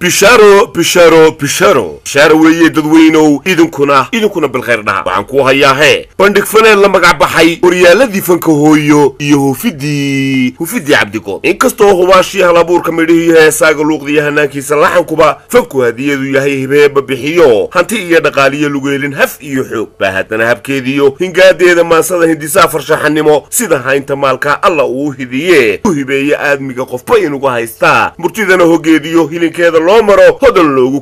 bisharo weeye dadweynow idinkuna bilkhayr dhaha waxaan ku hayaahe bandhig fanaan la magac baxay horyaaladii fanka hooyo iyo hufidii cabdigood inkastoo hubaashii halabuurka midhihii heesaaga luuqdiya hanaankiisa laxankuba fanku hadiyadu yahay hibeeba bixiyo hanti iyo dhaqaaliyo lugeelin haf iyo xoog baa haddana habkeediyo hingaadeeda maansada hindisaa farshaxanimo sida haynta maalka alla uu hidiye u hibeeye aadmiga qofba inugu haystaa murtidana hogeediyo hilinkeeda loo maro hodan loogu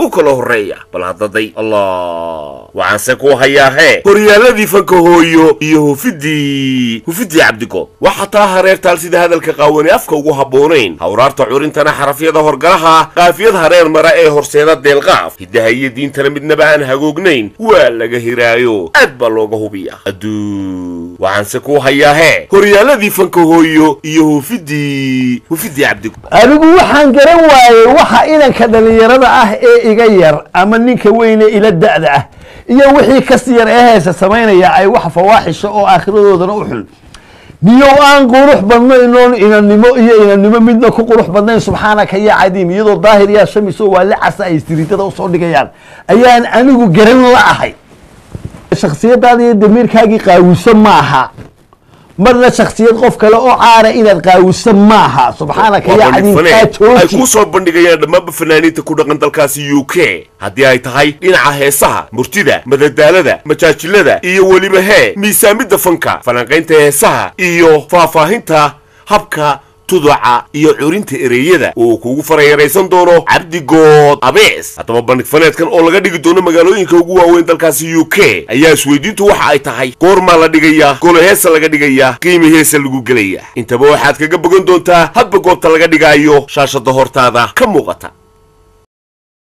kala horeeya bal haddaday allah waxaanse ku hayaahe horyaaladii fanka hooyo iyo hufidii cabdigood waxa taa hareertaal sida hadalka qaawani afka ugu habboonayn hawraarta curintana xarafyada horgalaha qaafiyad hareer mara ee horseeda deelqaaf hidaha iyo diintana midnaba aan hagoognayn waa laga hiraayo aad baa looga hubiya aduu waxaanse ku hayaahe horyaaladii fanka hooyo iyo hufidii cabdigood anigu waxaan garan waayay waxa inanka dhalinyarada ah ee iga yar ama ninka weyne ila da'da ah iyo wixii kasi yar ee heesa samaynaya ay wax fawaaxisho oo aakhiradoodan u xul niyo aan qurux badnayn inanimo midna ku qurux badnayn subxaanaka ya cadiim iyadoo daahir yaa shamiso waa la casa ay siriidada u soo dhigayaan ayaan anigu garan la ahay shakhsiyadaada iyo damiirkaagii qaawiso maaha marna shakhsiyad qof kale oo caara inaad qaawiso maaha subxaanaka ya cadiim ay ku soo bandhigayaan dhammaanba fanaaniinta ku dhaqan dalkaasi UK haddii ay tahay dhinaca heesaha murtida madadaalada majaajilada iyo weliba miisaamidda fanka falanqaynta heesaha iyo faahfaahinta habka tuduca iyo curinta ereyada oo kugu farayaraysan doono cabdigood abees haddaba bandhig faneedkan oo laga dhigi doono magaalooyinka ugu waaweyn dalkaasi UK ayaa isweydiintu waxa ay tahay goormaa la dhigayaa golo heesa laga dhigayaa qiimi heesa lagu gelaya intaba waxaad kaga bogan doontaa hadba goobta laga dhigaayo shaashada hortaada ka muuqata